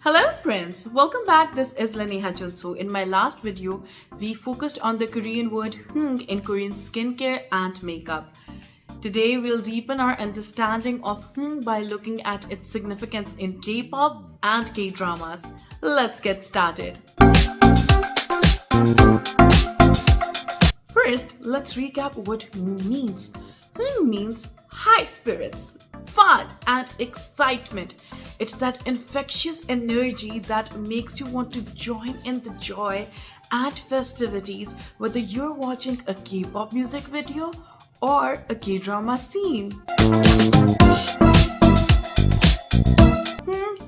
Hello friends, welcome back. This is Laneha Junsu. In my last video, we focused on the Korean word hung in Korean skincare and makeup. Today, we'll deepen our understanding of hung by looking at its significance in K-pop and K-dramas. Let's get started. First, let's recap what hung means. Hung means high spirits, fun, and excitement. It's that infectious energy that makes you want to join in the joy and festivities, whether you're watching a K-pop music video or a K-drama scene.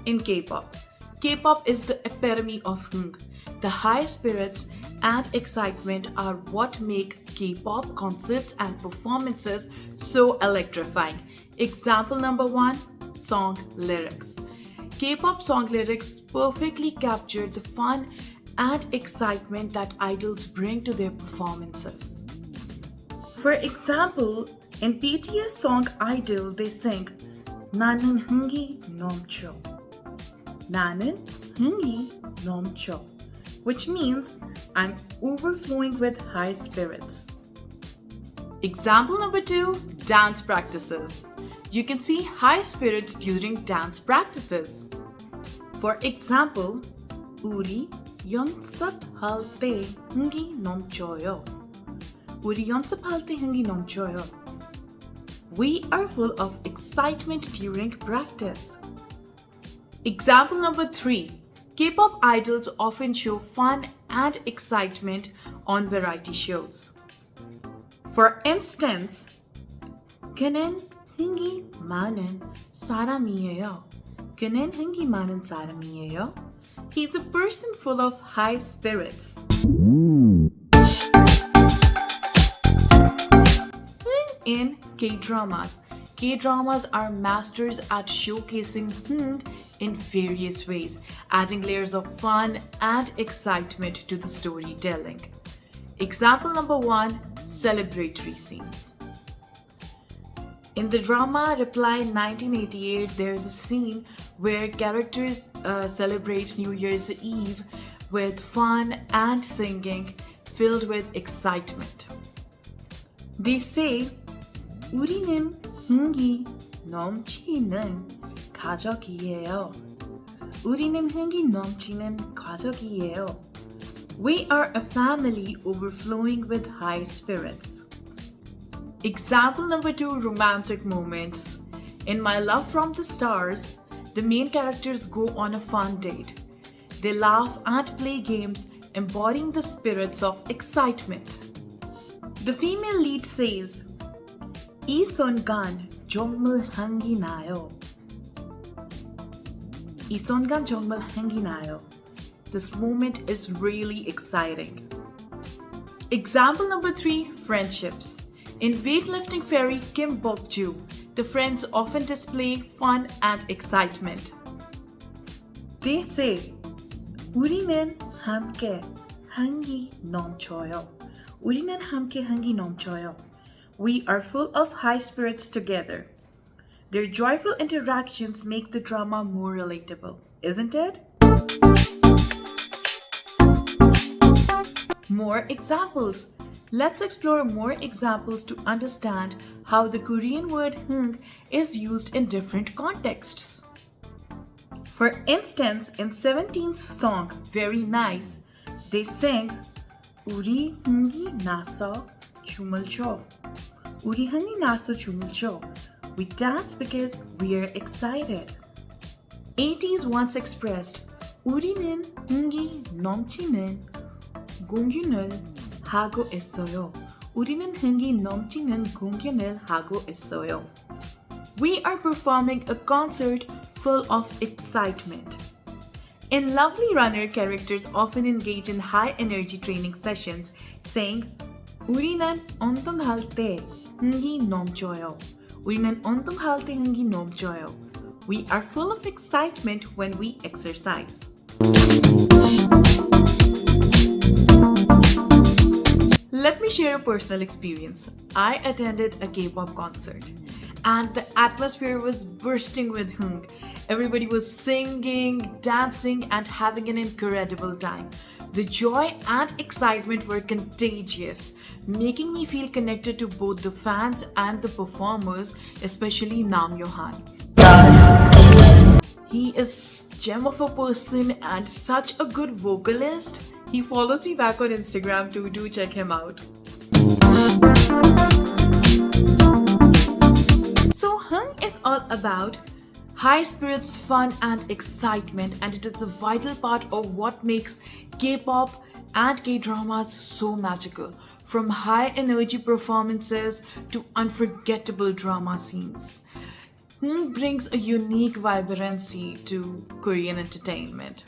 In K-pop. K-pop is the epitome of hung. The high spirits and excitement are what make K-pop concerts and performances so electrifying. Example number 1, song lyrics. K-pop song lyrics perfectly capture the fun and excitement that idols bring to their performances. For example, in BTS song Idol, they sing 나는 흥이 넘쳐. 나는 흥이 넘쳐, which means I'm overflowing with high spirits. Example number 2, dance practices. You can see high spirits during dance practices. For example, 우리 연습할 때 흥이 넘쳐요. 우리 연습할 때 흥이 넘쳐요. We are full of excitement during practice. Example number 3. K-pop idols often show fun and excitement on variety shows. For instance, 그는 흥이 많은 사람이에요. 그는 흥이 많은 사람이에요. He's a person full of high spirits. In K-dramas. K-dramas are masters at showcasing hung in various ways, adding layers of fun and excitement to the storytelling. Example number 1, celebratory scenes. In the drama Reply 1988, there's a scene where characters celebrate New Year's Eve with fun and singing filled with excitement. They say, 우리는 흥이 넘치는 가족이에요. 우리는 흥이 넘치는 가족이에요. We are a family overflowing with high spirits. Example number 2, romantic moments. In My Love from the Stars, the main characters go on a fun date. They laugh and play games, embodying the spirits of excitement. The female lead says, 이 순간 정말 향기 나요. 이 순간 정말 향기 나요. This moment is really exciting. Example number 3, friendships. In Weightlifting Fairy Kim Bok-joo, the friends often display fun and excitement. They say, 우리는 함께 향기 넘쳐요. 우리는 함께 향기 넘쳐요. We are full of high spirits together. Their joyful interactions make the drama more relatable, isn't it? More examples. Let's explore more examples to understand how the Korean word hung is used in different contexts. For instance, in 17's song Very Nice, they sing 우리 흥이 나서 춤을 춰. 우리 흥이 나서 춤을 춰. We dance because we are excited. 80s once expressed 우리는 흥이 넘치는 공연을 하고 있어요. 우리는 흥이 넘치는 공연을 하고 있어요. We are performing a concert full of excitement. In Lovely Runner, characters often engage in high energy training sessions, saying 우리는 운동할 때 흥이 넘쳐요. 우리는 운동할 때 흥이 넘쳐요. We are full of excitement when we exercise. Let me share a personal experience. I attended a K-pop concert and the atmosphere was bursting with hung. Everybody was singing, dancing, and having an incredible time. The joy and excitement were contagious, making me feel connected to both the fans and the performers, especially Nam Yohan. He is gem of a person and such a good vocalist. He follows me back on Instagram too. Do check him out. So Hung is all about high spirits, fun and excitement, and it is a vital part of what makes K-pop and K-dramas so magical. From high energy performances to unforgettable drama scenes. Hung brings a unique vibrancy to Korean entertainment.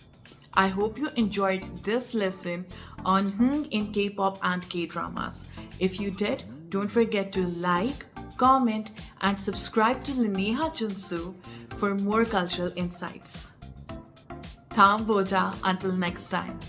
I hope you enjoyed this lesson on Hung in K-pop and K-dramas. If you did, don't forget to like, comment, and subscribe to Lineha Junsu for more cultural insights. Tham Boja, until next time.